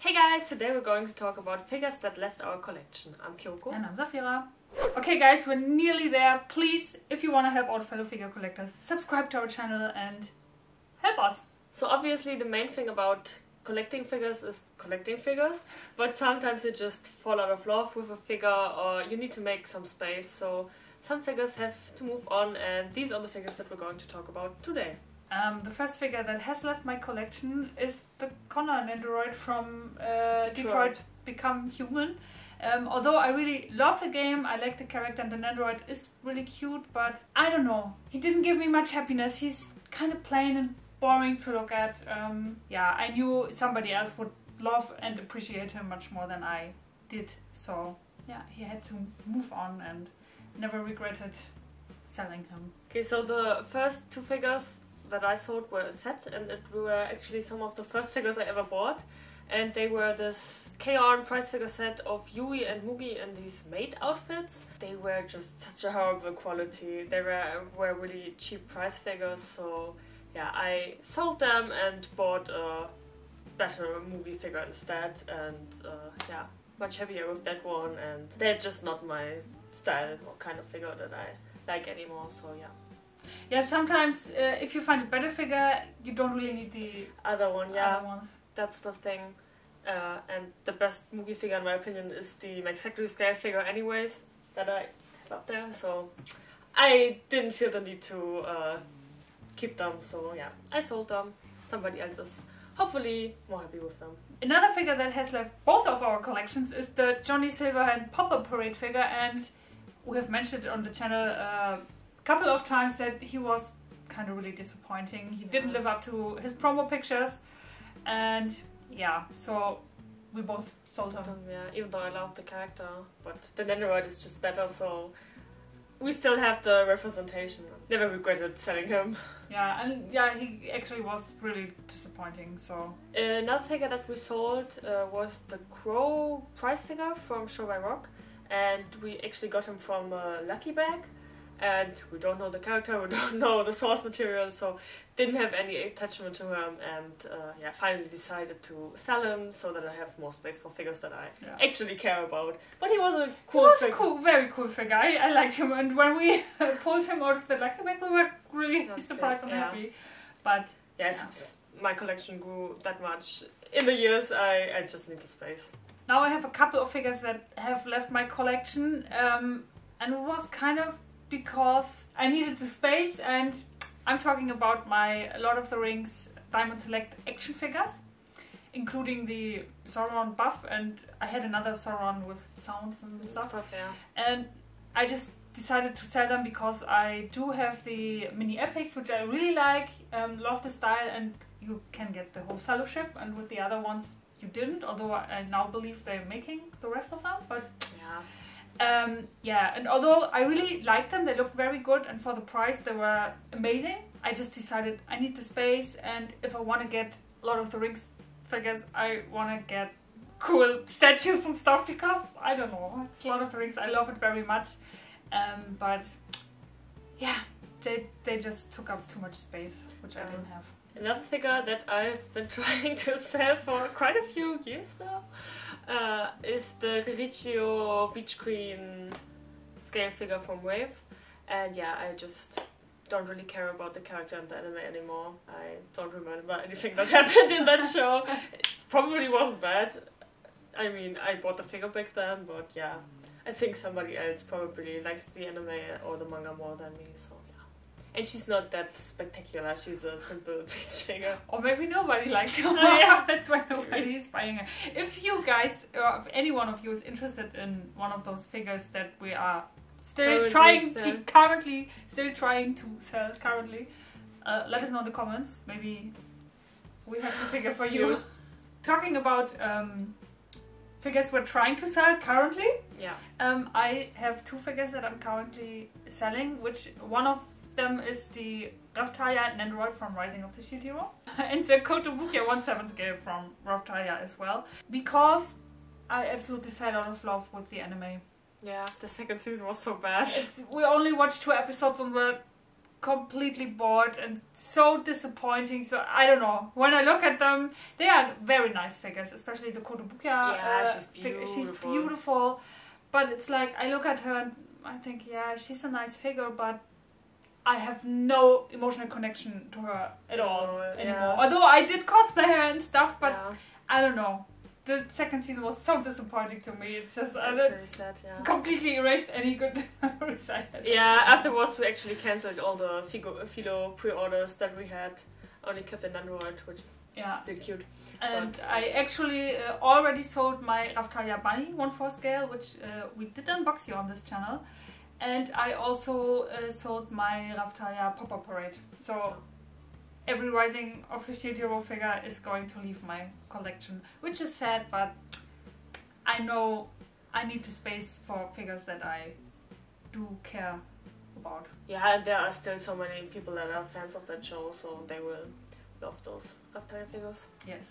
Hey guys, today we're going to talk about figures that left our collection. I'm Kyoko. And I'm Zafira. Okay guys, we're nearly there. Please, if you want to help out fellow figure collectors, subscribe to our channel and help us. So obviously the main thing about collecting figures is collecting figures, but sometimes you just fall out of love with a figure or you need to make some space. So some figures have to move on, and these are the figures that we're going to talk about today. The first figure that has left my collection is the Conan Android from Detroit Become Human. Although I really love the game, I like the character, and the Android is really cute, but I don't know. He didn't give me much happiness. He's kind of plain and boring to look at. Yeah, I knew somebody else would love and appreciate him much more than I did. So yeah, he had to move on and never regretted selling him. Okay, so the first two figures that I sold were a set, and it were actually some of the first figures I ever bought. And they were this K-On! Price figure set of Yui and Moogie in these maid outfits. They were just such a horrible quality. They were really cheap price figures, so yeah, I sold them and bought a better Moogie figure instead, and yeah, much happier with that one, and they're just not my style or kind of figure that I like anymore, so yeah. Yeah, sometimes if you find a better figure, you don't really need the other one, yeah. Other ones. That's the thing. And the best Moogie figure in my opinion is the Max Factory scale figure anyways, that I have up there, so I didn't feel the need to keep them, so yeah, I sold them. Somebody else is hopefully more happy with them. Another figure that has left both of our collections is the Johnny Silverhand Pop-Up Parade figure, and we have mentioned it on the channel a couple of times that he was kind of really disappointing. He didn't live up to his promo pictures, and yeah, so we both sold him. Yeah, even though I love the character, but the Android is just better, so we still have the representation. Never regretted selling him. Yeah, and yeah, he actually was really disappointing, so. Another figure that we sold was the Crow price figure from Show by Rock, and we actually got him from a Lucky Bag. And we don't know the character, we don't know the source material, so didn't have any attachment to him, and yeah, finally decided to sell him so that I have more space for figures that I actually care about. But he was a cool figure. He was a cool, very cool figure. I liked him, and when we pulled him out of the Lucky Bag, we were really surprised and happy. But yes, my collection grew that much in the years. I just need the space. Now I have a couple of figures that have left my collection, and it was kind of because I needed the space, and I'm talking about my Lord of the Rings Diamond Select action figures, including the Sauron buff, and I had another Sauron with sounds and stuff. And I just decided to sell them because I do have the mini epics, which I really like, love the style, and you can get the whole fellowship, and with the other ones you didn't, although I now believe they're making the rest of them, but yeah. Yeah, and although I really liked them, they looked very good, and for the price they were amazing. I just decided I need the space, and if I want to get Lord of the Rings figures, I want to get cool statues and stuff, because I don't know, it's Lord of the Rings, I love it very much, but yeah, they just took up too much space, which I didn't have. Another figure that I've been trying to sell for quite a few years now is the Riccio Beach Queen scale figure from Wave, and yeah, I just don't really care about the character in the anime anymore. I don't remember anything that happened in that show. It probably wasn't bad. I mean, I bought the figure back then, but yeah, I think somebody else probably likes the anime or the manga more than me, so yeah. And she's not that spectacular, she's a simple beach figure. Or maybe nobody likes her. Yeah, that's why nobody is buying her. If you guys, or if any one of you is interested in one of those figures that we are currently still trying to sell currently, let us know in the comments. Maybe we have the figure for you. Talking about figures we're trying to sell currently, I have two figures that I'm currently selling, which one of them is the Raftalia and Android from Rising of the Shield Hero, and the Kotobukiya 1/7 scale from Raftalia as well, because I absolutely fell out of love with the anime. Yeah, the second season was so bad. We only watched 2 episodes and we're completely bored and so disappointing. So I don't know. When I look at them, they are very nice figures, especially the Kotobukiya. Yeah, she's beautiful. She's beautiful. But it's like, I look at her and I think, yeah, she's a nice figure, but I have no emotional connection to her at all anymore. Yeah. Although I did cosplay her and stuff, but yeah. I don't know. The second season was so disappointing to me. It's just Really sad, yeah. completely erased any good memories I had. Yeah, afterwards we actually cancelled all the Philo pre-orders that we had. Only kept an Android, which is still cute. And I actually already sold my Raftalia Bunny 1/4 scale, which we did unbox you on this channel. And I also sold my Raftalia Pop-Up Parade. So every Rising of the Shield Hero figure is going to leave my collection, which is sad, but I know I need the space for figures that I do care about. Yeah, and there are still so many people that are fans of that show, so they will love those Raftalia figures. Yes.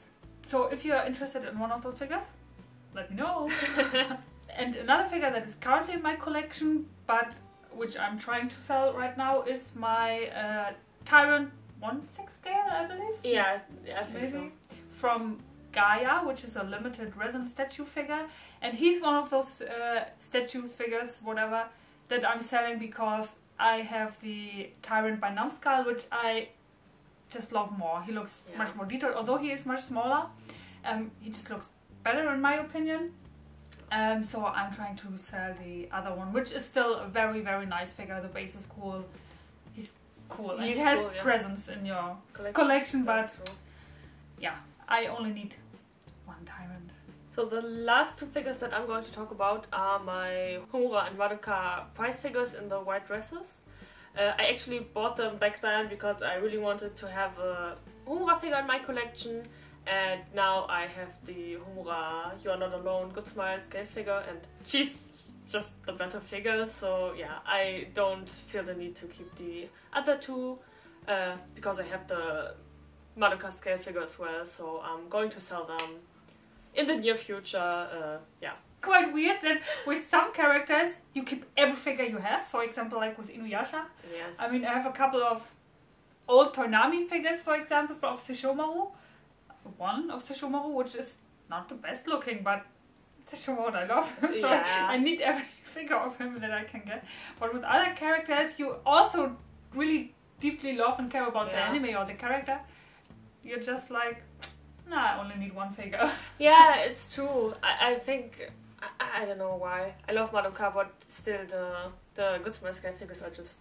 So if you're interested in one of those figures, let me know. And another figure that is currently in my collection, but which I'm trying to sell right now, is my Tyrant 1/6 scale, I believe. Yeah, I think so. From Gaia, which is a limited resin statue figure, and he's one of those statues, figures, whatever, that I'm selling because I have the Tyrant by Numbskull, which I just love more. He looks much more detailed, although he is much smaller. He just looks better in my opinion. So I'm trying to sell the other one, which is still a very, very nice figure. The base is cool. He's cool. And he has presence in your collection, but yeah, I only need one Tyrant. So the last two figures that I'm going to talk about are my Humunga and Radica prize figures in the white dresses. I actually bought them back then because I really wanted to have a Humunga figure in my collection. And now I have the Humunga You Are Not Alone Good Smile scale figure, and she's just the better figure, so yeah, I don't feel the need to keep the other two because I have the Madoka scale figure as well, so I'm going to sell them in the near future. Yeah. Quite weird that with some characters you keep every figure you have, for example like with Inuyasha. Yes. I mean, I have a couple of old Toonami figures, for example, of Sesshomaru. One of Sesshomaru, which is not the best looking, but Sesshomaru I love him, so I need every figure of him that I can get. But with other characters you also really deeply love and care about the anime or the character. You're just like, nah, I only need one figure. Yeah, it's true. I think, I don't know why. I love Madoka, but still the Good Smile scale figures are just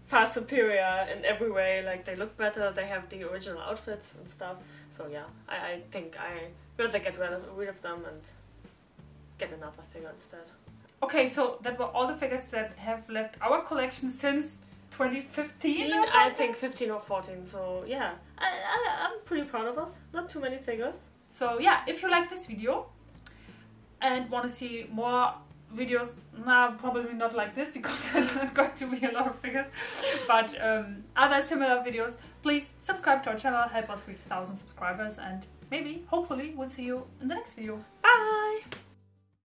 far superior in every way. Like, they look better, they have the original outfits and stuff. So yeah, I think I rather get rid of them and get another figure instead. Okay, so that were all the figures that have left our collection since 2015. I think 15 or 14. So yeah, I'm pretty proud of us. Not too many figures. So yeah, if you like this video and want to see more videos, probably not like this because there's not going to be a lot of figures, but other similar videos, please subscribe to our channel, help us reach 1,000 subscribers, and maybe, hopefully, we'll see you in the next video.